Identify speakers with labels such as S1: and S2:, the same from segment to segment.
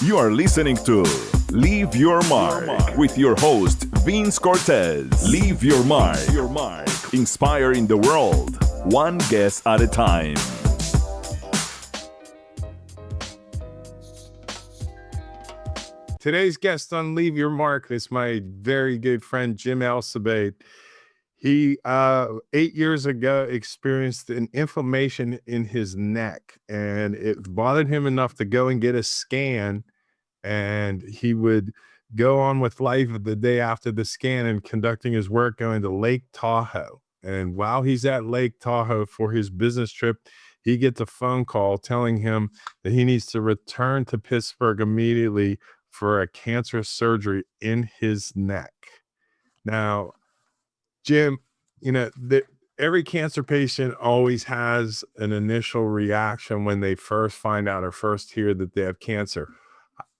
S1: You are listening to Leave Your Mark with your host, Vince Cortese. Leave Your Mark. Inspiring the world, one guest at a time.
S2: Today's guest on Leave Your Mark is my very good friend, Jim Alabi. He, 8 years ago, experienced an inflammation in his neck, and it bothered him enough to go and get a scan, and he would go on with life the day after the scan and conducting his work going to Lake Tahoe. And while he's at Lake Tahoe for his business trip, he gets a phone call telling him that he needs to return to Pittsburgh immediately for a cancer surgery in his neck. Now, Jim, every cancer patient always has an initial reaction when they first find out or first hear that they have cancer.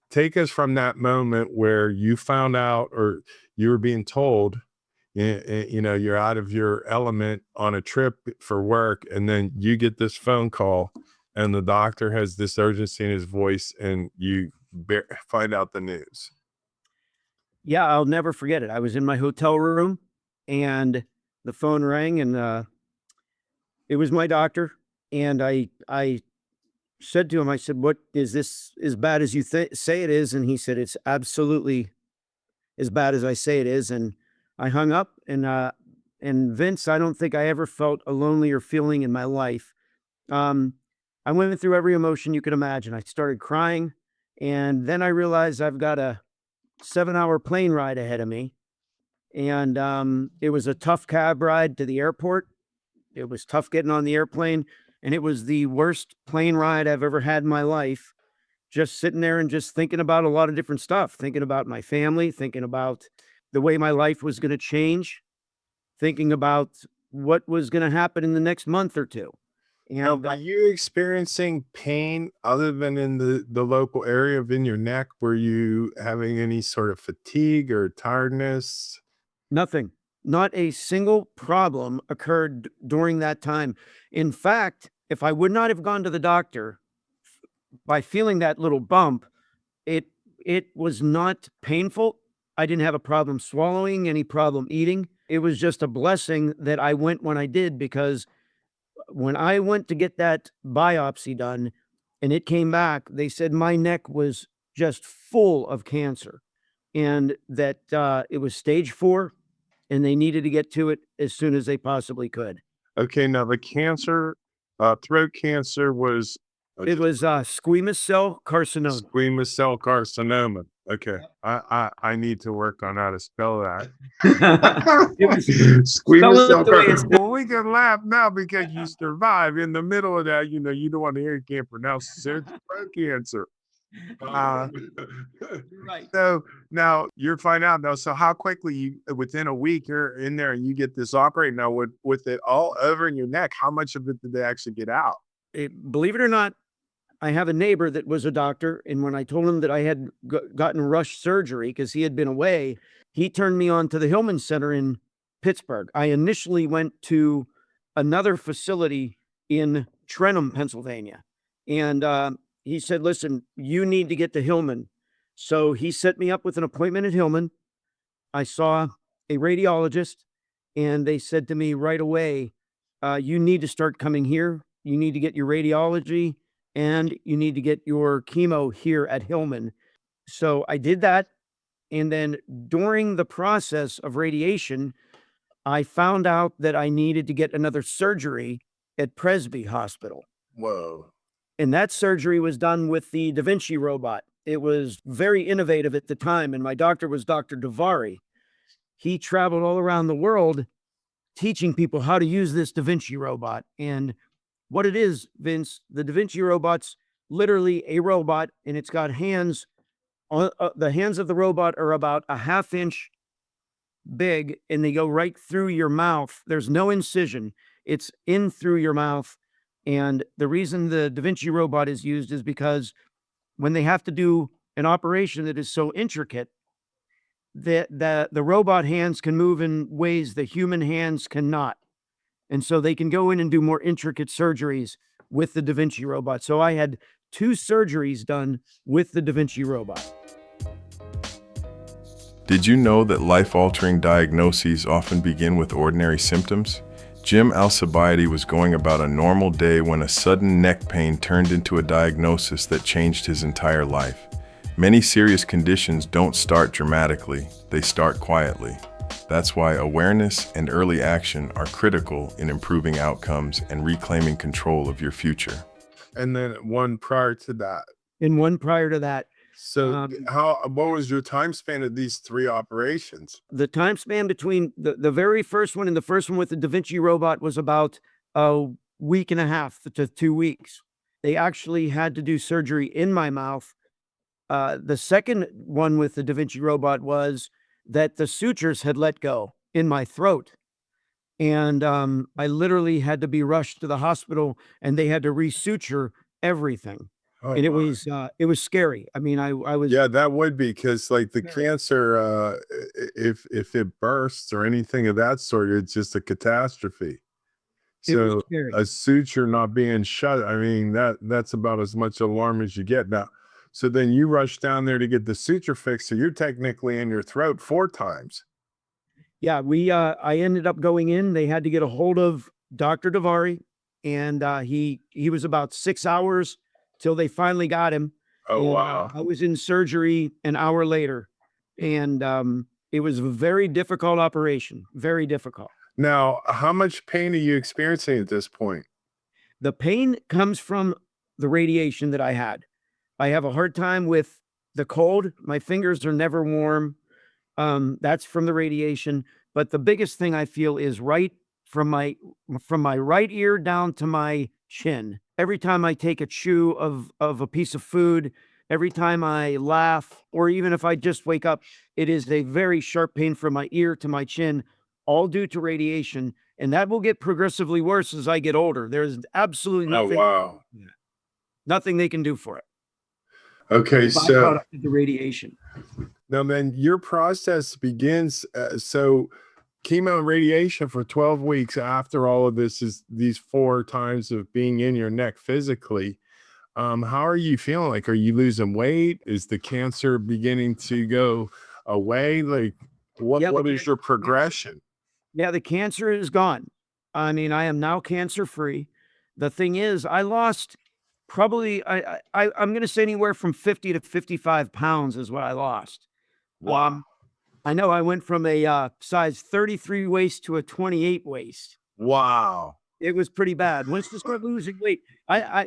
S2: Take us from that moment where you found out or you were being told, you're out of your element on a trip for work, and then you get this phone call and the doctor has this urgency in his voice and you find out the news.
S3: Yeah, I'll never forget it. I was in my hotel room and the phone rang, and it was my doctor. And I said to him, I said, "What is this as bad as you say it is?" And he said, "It's absolutely as bad as I say it is." And I hung up, and Vince, I don't think I ever felt a lonelier feeling in my life. I went through every emotion you could imagine. I started crying, and then I realized I've got a 7-hour plane ride ahead of me. And it was a tough cab ride to the airport. It was tough getting on the airplane, and it was the worst plane ride I've ever had in my life. Just sitting there and just thinking about a lot of different stuff, thinking about my family, thinking about the way my life was going to change, thinking about what was going to happen in the next month or two.
S2: And are you experiencing pain other than in the local area of in your neck? Were you having any sort of fatigue or tiredness?
S3: Nothing. Not a single problem occurred during that time. In fact, if I would not have gone to the doctor by feeling that little bump, it was not painful. I didn't have a problem swallowing, any problem eating. It was just a blessing that I went when I did, because when I went to get that biopsy done and it came back, they said my neck was just full of cancer, and that it was stage 4 and they needed to get to it as soon as they possibly could.
S2: Okay, now the cancer, throat cancer was...
S3: It was squamous cell carcinoma.
S2: Squamous cell carcinoma. Okay, I need to work on how to spell that. Squamous cell carcinoma. Well, we can laugh now because you survive. In the middle of that, you don't want to hear, you can't pronounce it. Throat cancer.
S3: Right.
S2: So now you're finding out now. So how quickly within a week you're in there and you get this operated now with it all over in your neck? How much of it did they actually get out?
S3: Believe it or not, I have a neighbor that was a doctor, and when I told him that I had gotten rush surgery because he had been away, he turned me on to the Hillman Center in Pittsburgh. I initially went to another facility in Trenton, Pennsylvania, and he said, "Listen, you need to get to Hillman." So he set me up with an appointment at Hillman. I saw a radiologist, and they said to me right away, "You need to start coming here. You need to get your radiology, and you need to get your chemo here at Hillman." So I did that. And then during the process of radiation, I found out that I needed to get another surgery at Presby Hospital.
S2: Whoa.
S3: And that surgery was done with the Da Vinci robot. It was very innovative at the time. And my doctor was Dr. Davari. He traveled all around the world teaching people how to use this Da Vinci robot. And what it is, Vince, the Da Vinci robot's literally a robot, and it's got hands. The hands of the robot are about a 1/2 inch big, and they go right through your mouth. There's no incision. It's in through your mouth. And the reason the Da Vinci robot is used is because when they have to do an operation that is so intricate, the robot hands can move in ways the human hands cannot. And so they can go in and do more intricate surgeries with the Da Vinci robot. So I had 2 surgeries done with the Da Vinci robot.
S4: Did you know that life-altering diagnoses often begin with ordinary symptoms? Jim Alabi was going about a normal day when a sudden neck pain turned into a diagnosis that changed his entire life. Many serious conditions don't start dramatically, they start quietly. That's why awareness and early action are critical in improving outcomes and reclaiming control of your future.
S2: And then one prior to that.
S3: And one prior to that.
S2: So what was your time span of these 3 operations?
S3: The time span between the very first one and the first one with the Da Vinci robot was about a week and a half to 2 weeks. They actually had to do surgery in my mouth. The second one with the Da Vinci robot was that the sutures had let go in my throat. And I literally had to be rushed to the hospital, and they had to resuture everything.
S2: Oh,
S3: And
S2: my.
S3: it was scary. I mean, I was
S2: Yeah, that would be, because like the
S3: Very.
S2: cancer, if it bursts or anything of that sort, it's just a catastrophe.
S3: It was
S2: So
S3: scary.
S2: a suture not being shut, I mean, that's about as much alarm as you get. Now, so then you rush down there to get the suture fixed, so you're technically in your throat 4 times.
S3: Yeah, I ended up going in. They had to get a hold of Dr. Davari, and he was about 6 hours till they finally got him.
S2: Oh,
S3: And
S2: wow.
S3: I was in surgery an hour later, and it was a very difficult operation, very difficult.
S2: Now, how much pain are you experiencing at this point?
S3: The pain comes from the radiation that I had. I have a hard time with the cold. My fingers are never warm. That's from the radiation. But the biggest thing I feel is right from my right ear down to my chin. Every time I take a chew of a piece of food, every time I laugh, or even if I just wake up, it is a very sharp pain from my ear to my chin, all due to radiation. And that will get progressively worse as I get older. There's absolutely
S2: Oh, wow.
S3: nothing they can do for it.
S2: Okay, so
S3: Byproduct of the radiation.
S2: now then your process begins. So chemo and radiation for 12 weeks after all of this is these 4 times of being in your neck physically. How are you feeling? Like, are you losing weight? Is the cancer beginning to go away? Like,
S3: Yeah,
S2: what is your progression?
S3: Yeah, the cancer is gone. I mean, I am now cancer free. The thing is, I lost probably I'm going to say anywhere from 50 to 55 pounds is what I lost.
S2: Wow.
S3: I know I went from a size 33 waist to a 28 waist.
S2: Wow.
S3: It was pretty bad. Once you start losing weight,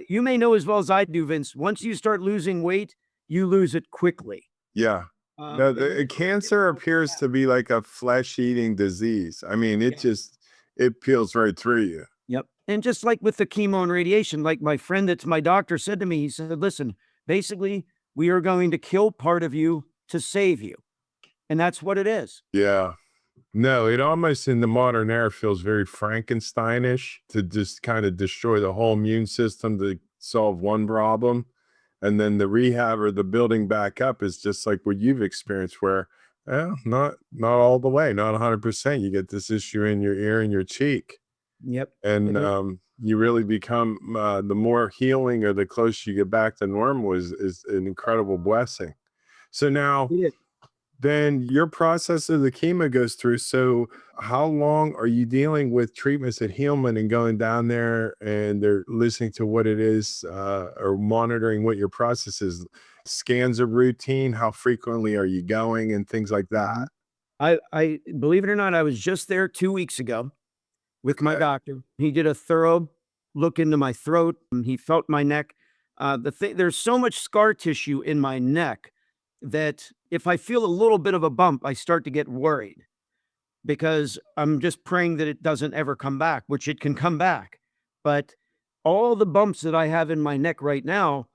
S3: you may know as well as I do, Vince. Once you start losing weight, you lose it quickly.
S2: Yeah. No, the cancer appears to be like a flesh-eating disease. I mean, it peels right through you.
S3: Yep. And just like with the chemo and radiation, like my friend that's my doctor said to me, he said, listen, basically, we are going to kill part of you to save you. And that's what it is.
S2: Yeah. No, it almost in the modern era feels very Frankensteinish to just kind of destroy the whole immune system to solve one problem. And then the rehab or the building back up is just like what you've experienced, where not all the way, not 100%. You get this issue in your ear and your cheek.
S3: Yep.
S2: And you really become the more healing or the closer you get back to normal is an incredible blessing. So now then your process of the chemo goes through. So how long are you dealing with treatments at Hillman and going down there and they're listening to what it is or monitoring what your process is? Scans are routine. How frequently are you going and things like that?
S3: I believe it or not, I was just there 2 weeks ago with my doctor. He did a thorough look into my throat. And he felt my neck. There's so much scar tissue in my neck that if I feel a little bit of a bump, I start to get worried because I'm just praying that it doesn't ever come back, which it can come back. But all the bumps that I have in my neck right now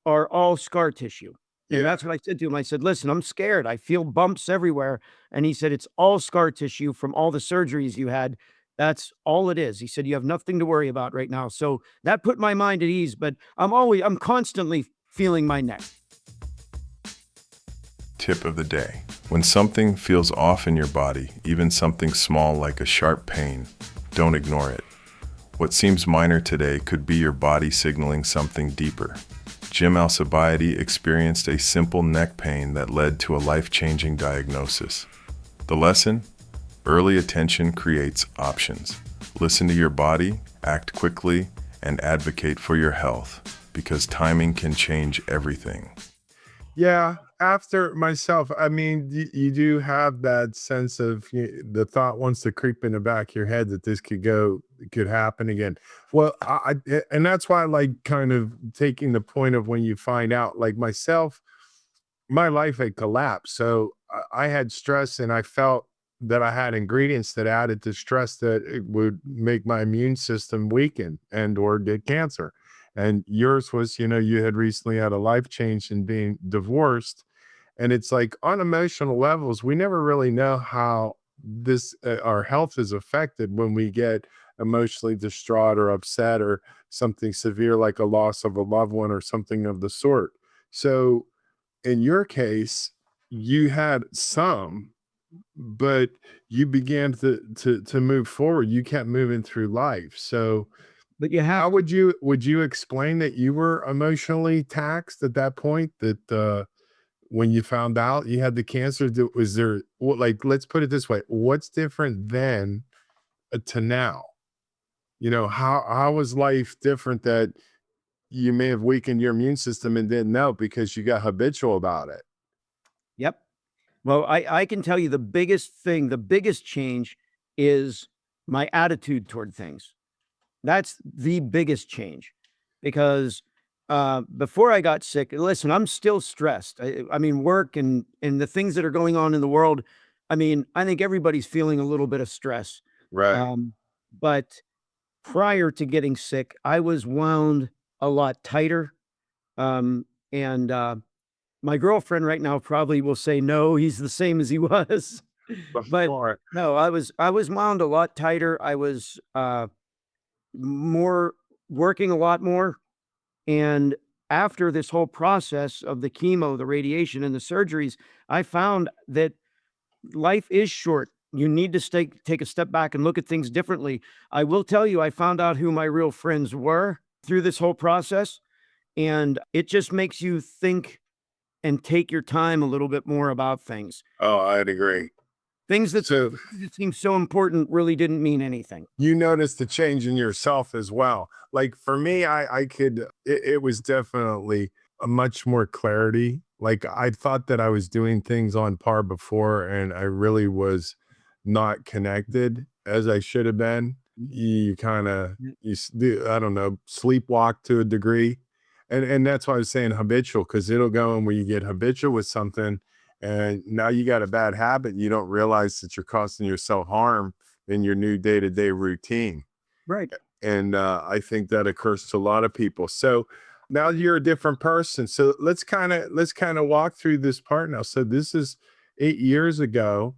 S3: are all scar tissue. And that's what I said to him. I said, listen, I'm scared. I feel bumps everywhere. And he said, it's all scar tissue from all the surgeries you had. That's all it is. He said, you have nothing to worry about right now. So that put my mind at ease, but I'm constantly feeling my neck.
S4: Tip of the day. When something feels off in your body, even something small like a sharp pain, don't ignore it. What seems minor today could be your body signaling something deeper. Jim Alabi experienced a simple neck pain that led to a life-changing diagnosis. The lesson? Early attention creates options. Listen to your body, act quickly, and advocate for your health, because timing can change everything.
S2: Yeah, after myself, I mean, you do have that sense of the thought wants to creep in the back of your head that this could happen again. Well, and that's why I like kind of taking the point of when you find out, like myself, my life had collapsed. So I had stress and I felt that I had ingredients that added to stress that it would make my immune system weaken and or get cancer. And yours was, you had recently had a life change in being divorced. And it's like on emotional levels, we never really know how this our health is affected when we get emotionally distraught or upset or something severe like a loss of a loved one or something of the sort. So in your case, you had some, but you began to move forward. You kept moving through life. So
S3: But you
S2: how
S3: have
S2: would you explain that you were emotionally taxed at that point? That when you found out you had the cancer, was there like let's put it this way: what's different then to now? How was life different that you may have weakened your immune system and didn't know because you got habitual about it?
S3: Yep. Well, I can tell you the biggest thing, the biggest change is my attitude toward things. That's the biggest change because before I got sick, listen, I'm still stressed. I mean, work and the things that are going on in the world. I mean, I think everybody's feeling a little bit of stress.
S2: Right.
S3: But prior to getting sick, I was wound a lot tighter. And my girlfriend right now probably will say no, he's the same as he was. But
S2: Before.
S3: no, I was wound a lot tighter. I was more working a lot more. And after this whole process of the chemo, the radiation, and the surgeries, I found that life is short. You need to take a step back and look at things differently. I will tell you, I found out who my real friends were through this whole process, and it just makes you think and take your time a little bit more about things.
S2: Oh, I'd agree.
S3: Things that
S2: So
S3: seem so important really didn't mean anything.
S2: you noticed the change in yourself as well. Like for me, it was definitely a much more clarity. Like I thought that I was doing things on par before and I really was not connected as I should have been. You kind of, I don't know, sleepwalk to a degree. And that's why I was saying habitual, because it'll go and when you get habitual with something and now you got a bad habit, you don't realize that you're causing yourself harm in your new day-to-day routine.
S3: Right.
S2: And I think that occurs to a lot of people. So now you're a different person. So let's kind of walk through this part now. So this is 8 years ago,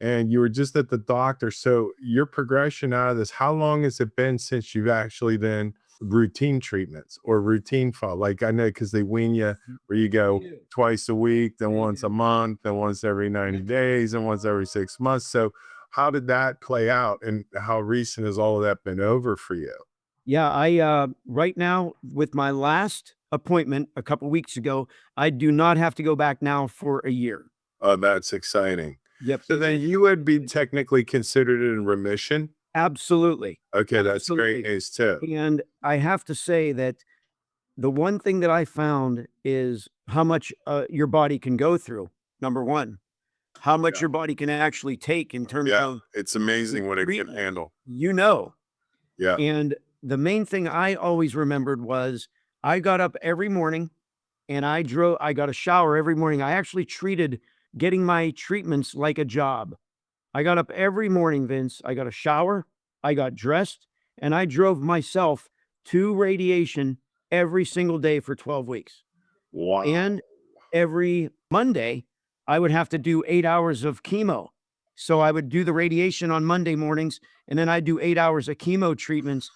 S2: and you were just at the doctor. So your progression out of this, how long has it been since you've actually then routine treatments or routine follow? Like I know because they wean you where you go twice a week, then once a month, then once every 90 days, and once every 6 months. So how did that play out and how recent has all of that been over for you?
S3: Yeah, I right now with my last appointment a couple weeks ago, I do not have to go back now for a year.
S2: Oh, that's exciting.
S3: Yep.
S2: So then you would be technically considered in remission.
S3: Absolutely.
S2: Okay, that's great
S3: Absolutely.
S2: news too.
S3: And I have to say that the one thing that I found is how much your body can go through. Number one, how much
S2: Yeah.
S3: your body can actually take in terms
S2: Yeah,
S3: of,
S2: it's amazing what it can
S3: treatment.
S2: handle.
S3: you know.
S2: Yeah.
S3: And the main thing I always remembered was I got up every morning and I got a shower every morning. I actually treated getting my treatments like a job. I got up every morning, Vince. I got a shower, I got dressed, and I drove myself to radiation every single day for 12 weeks.
S2: Wow.
S3: And every Monday, I would have to do 8 hours of chemo. So I would do the radiation on Monday mornings, and then I'd do 8 hours of chemo treatments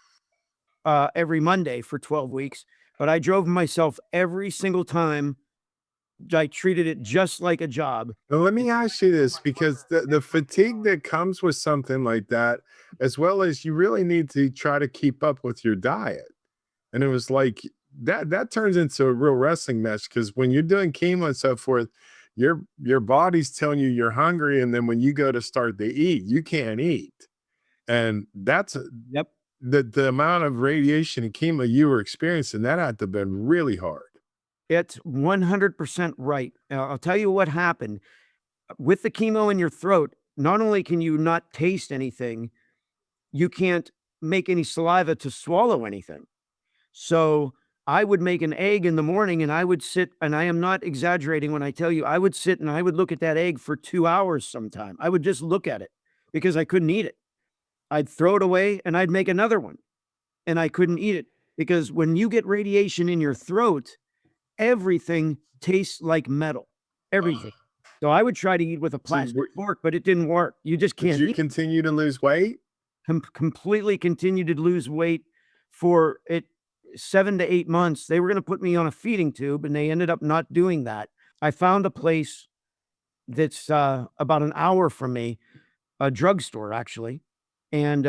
S3: every Monday for 12 weeks. But I drove myself every single time. I treated it just like a job.
S2: Now, let me ask you this because the fatigue that comes with something like that, as well as you really need to try to keep up with your diet. And it was like that turns into a real wrestling match, because when you're doing chemo and so forth, your body's telling you you're hungry, and then when you go to start to eat, you can't eat. And that's
S3: Yep.
S2: the amount of radiation and chemo you were experiencing, that had to have been really hard.
S3: It's 100% right. I'll tell you what happened. With the chemo in your throat, not only can you not taste anything, you can't make any saliva to swallow anything. So I would make an egg in the morning and I would sit, and I am not exaggerating when I tell you, I would sit and I would look at that egg for 2 hours sometime. I would just look at it because I couldn't eat it. I'd throw it away and I'd make another one, and I couldn't eat it because when you get radiation in your throat, everything tastes like metal. Everything. So I would try to eat with a plastic fork, but it didn't work. You just
S2: Did
S3: can't
S2: you
S3: eat.
S2: continue to lose weight?
S3: Completely continued to lose weight for 7 to 8 months. They were going to put me on a feeding tube, and they ended up not doing that. I found a place that's about an hour from me, a drugstore actually, and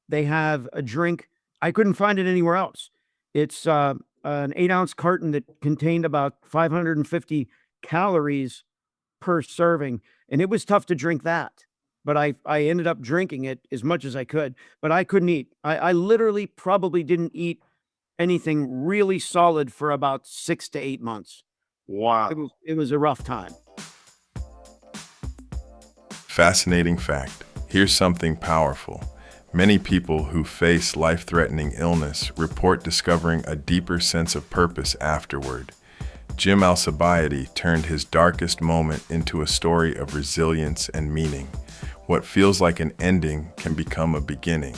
S3: they have a drink. I couldn't find it anywhere else. It's an 8-ounce carton that contained about 550 calories per serving, and it was tough to drink that. But I ended up drinking it as much as I could, but I couldn't eat. I literally probably didn't eat anything really solid for about 6 to 8 months.
S2: Wow.
S3: It was a rough time.
S4: Fascinating fact. Here's something powerful. Many people who face life-threatening illness report discovering a deeper sense of purpose afterward. Jim Alabi turned his darkest moment into a story of resilience and meaning. What feels like an ending can become a beginning.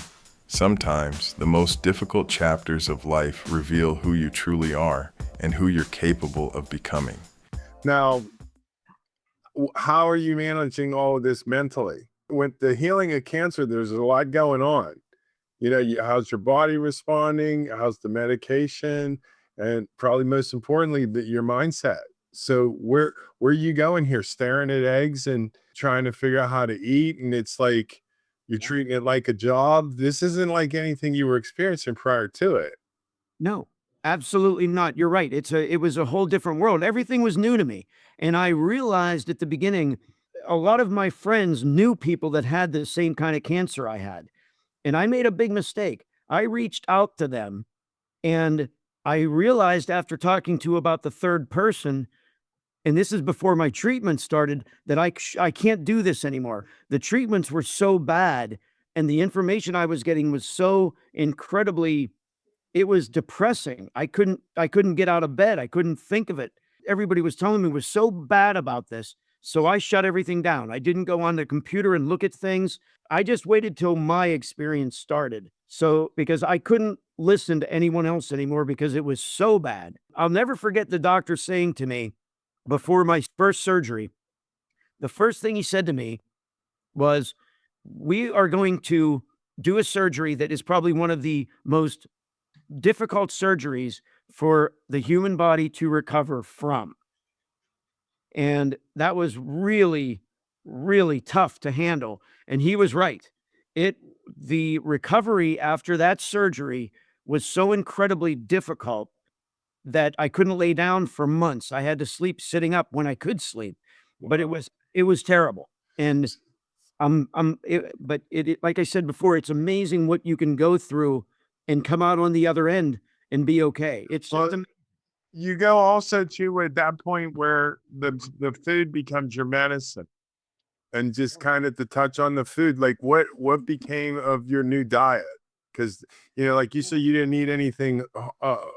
S4: Sometimes, the most difficult chapters of life reveal who you truly are and who you're capable of becoming.
S2: Now, how are you managing all of this mentally? With the healing of cancer, there's a lot going on. How's your body responding? How's the medication? And probably most importantly, your mindset. So where are you going here? Staring at eggs and trying to figure out how to eat, and it's like you're treating it like a job. This isn't like anything you were experiencing prior to it.
S3: No, absolutely not. You're right. It was a whole different world. Everything was new to me. And I realized at the beginning, a lot of my friends knew people that had the same kind of cancer I had. And I made a big mistake. I reached out to them, and I realized after talking to about the third person, and this is before my treatment started, that I can't do this anymore. The treatments were so bad, and the information I was getting was so incredibly, it was depressing. I couldn't get out of bed. I couldn't think of it. Everybody was telling me was so bad about this. So I shut everything down. I didn't go on the computer and look at things. I just waited till my experience started. So because I couldn't listen to anyone else anymore because it was so bad. I'll never forget the doctor saying to me before my first surgery, the first thing he said to me was, "We are going to do a surgery that is probably one of the most difficult surgeries for the human body to recover from." And that was really, really tough to handle. And he was right. The recovery after that surgery was so incredibly difficult that I couldn't lay down for months. I had to sleep sitting up when I could sleep, but it was terrible. And like I said before, it's amazing what you can go through and come out on the other end and be okay. It's just
S2: Well, you go also to at that point where the food becomes your medicine. And just kind of to touch on the food, like what became of your new diet? Because like you said, you didn't eat anything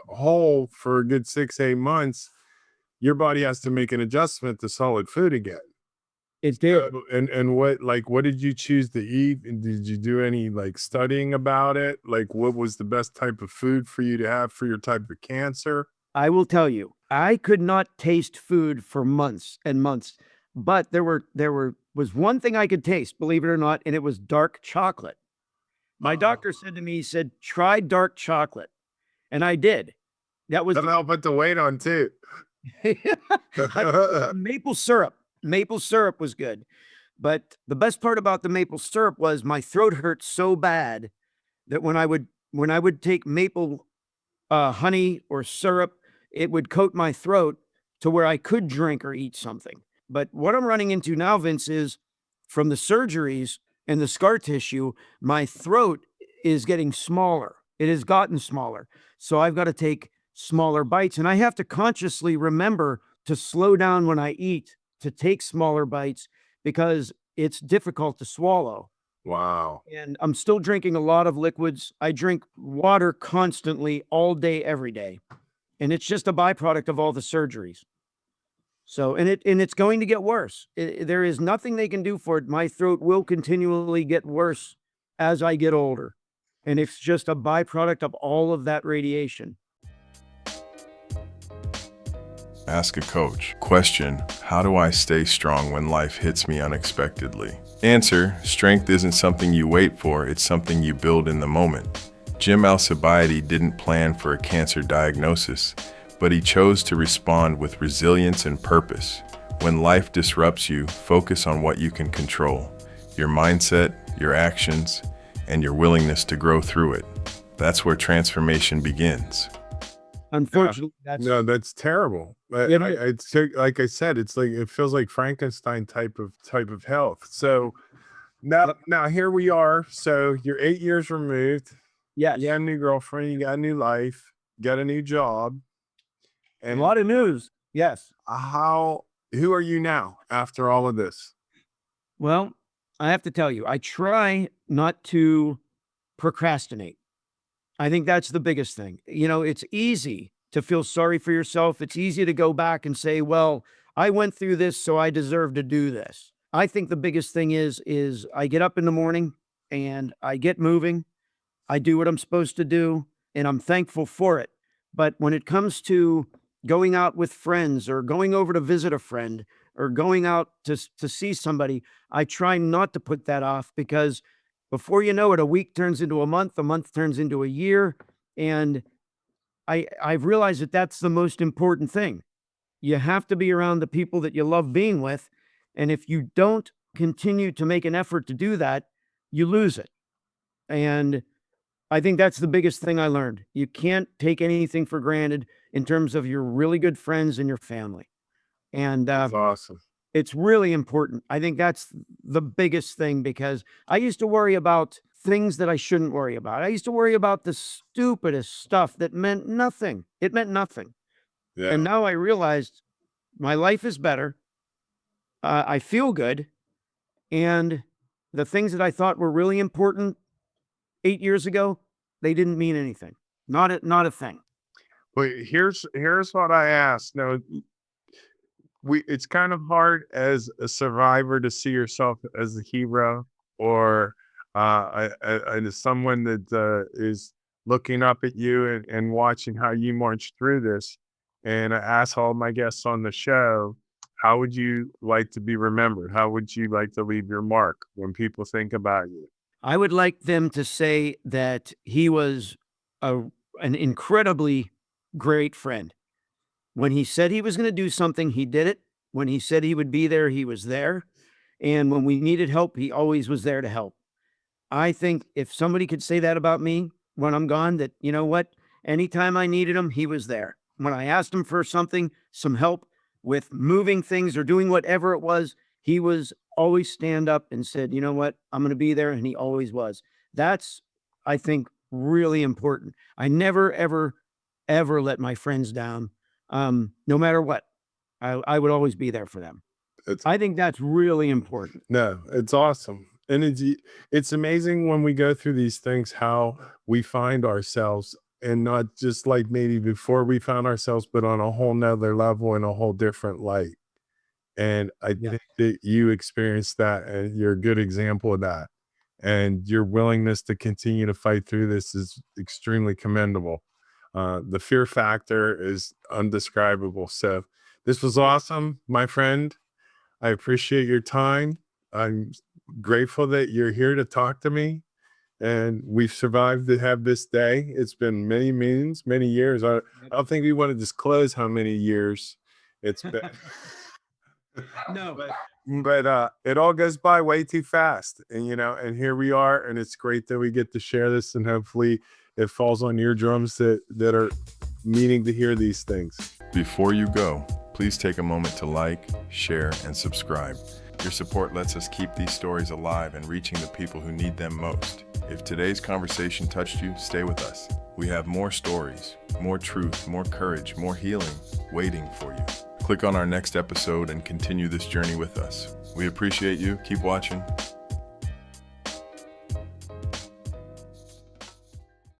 S2: whole for a good 6-8 months. Your body has to make an adjustment to solid food again.
S3: It's there.
S2: And what did you choose to eat? And did you do any like studying about it? Like what was the best type of food for you to have for your type of cancer?
S3: I will tell you, I could not taste food for months and months, but there was one thing I could taste, believe it or not, and it was dark chocolate. My doctor said to me, he said, "Try dark chocolate." And I did.
S2: That'll help put the weight on too.
S3: Maple syrup. Maple syrup was good. But the best part about the maple syrup was my throat hurt so bad that when I would take maple honey or syrup, it would coat my throat to where I could drink or eat something. But what I'm running into now, Vince, is from the surgeries and the scar tissue, my throat is getting smaller. It has gotten smaller. So I've got to take smaller bites. And I have to consciously remember to slow down when I eat, to take smaller bites because it's difficult to swallow.
S2: Wow.
S3: And I'm still drinking a lot of liquids. I drink water constantly all day, every day. And it's just a byproduct of all the surgeries. So, and it's going to get worse. There is nothing they can do for it. My throat will continually get worse as I get older. And it's just a byproduct of all of that radiation.
S4: Ask a coach. Question: how do I stay strong when life hits me unexpectedly? Answer: strength isn't something you wait for, it's something you build in the moment. Jim Alabi didn't plan for a cancer diagnosis, but he chose to respond with resilience and purpose. When life disrupts you, focus on what you can control: your mindset, your actions, and your willingness to grow through it. That's where transformation begins.
S3: Unfortunately,
S2: That's terrible. But
S3: You know-
S2: it's like I said, it's like it feels like Frankenstein type of health. So now here we are. So you're 8 years removed.
S3: yes.
S2: You got a new girlfriend. You got a new life. Got a new job.
S3: A
S2: And
S3: lot of news. Yes.
S2: who are you now after all of this?
S3: Well, I have to tell you, I try not to procrastinate. I think that's the biggest thing. You know, it's easy to feel sorry for yourself. It's easy to go back and say, well, I went through this, so I deserve to do this. I think the biggest thing is I get up in the morning and I get moving. I do what I'm supposed to do, and I'm thankful for it. But when it comes to going out with friends or going over to visit a friend or going out to see somebody, I try not to put that off because before you know it, a week turns into a month turns into a year. And I've realized that that's the most important thing. You have to be around the people that you love being with. And if you don't continue to make an effort to do that, you lose it. And I think that's the biggest thing I learned. You can't take anything for granted in terms of your really good friends and your family. And
S2: That's awesome.
S3: it's really important. I think that's the biggest thing because I used to worry about things that I shouldn't worry about. I used to worry about the stupidest stuff that meant nothing. It meant nothing.
S2: Yeah.
S3: And now I realized my life is better. I feel good. And the things that I thought were really important 8 years ago, they didn't mean anything. Not a thing.
S2: But here's what I asked. Now, it's kind of hard as a survivor to see yourself as a hero or as someone that is looking up at you and watching how you march through this. And I ask all my guests on the show, how would you like to be remembered? How would you like to leave your mark when people think about you?
S3: I would like them to say that he was an incredibly great friend. When he said he was going to do something, he did it. When he said he would be there, he was there. And when we needed help, he always was there to help. I think if somebody could say that about me when I'm gone, that, you know what, anytime I needed him, he was there. When I asked him for something, some help with moving things or doing whatever it was, he was always stand up and said, you know what, I'm going to be there. And he always was. That's, I think, really important. I never, ever, ever let my friends down. No matter what, I would always be there for them. I think that's really important.
S2: No, it's awesome. And it's amazing when we go through these things, how we find ourselves and not just like maybe before we found ourselves, but on a whole nother level in a whole different light. And I think that you experienced that and you're a good example of that. And your willingness to continue to fight through this is extremely commendable. The fear factor is undescribable. So this was awesome, my friend. I appreciate your time. I'm grateful that you're here to talk to me. And we've survived to have this day. It's been many meetings, many years. I don't think we want to disclose how many years it's been.
S3: No,
S2: But it all goes by way too fast. And, and here we are. And it's great that we get to share this and hopefully it falls on your drums that are meaning to hear these things.
S4: Before you go, please take a moment to like, share, and subscribe. Your support lets us keep these stories alive and reaching the people who need them most. If today's conversation touched you, stay with us. We have more stories, more truth, more courage, more healing waiting for you. Click on our next episode and continue this journey with us. We appreciate you. Keep watching.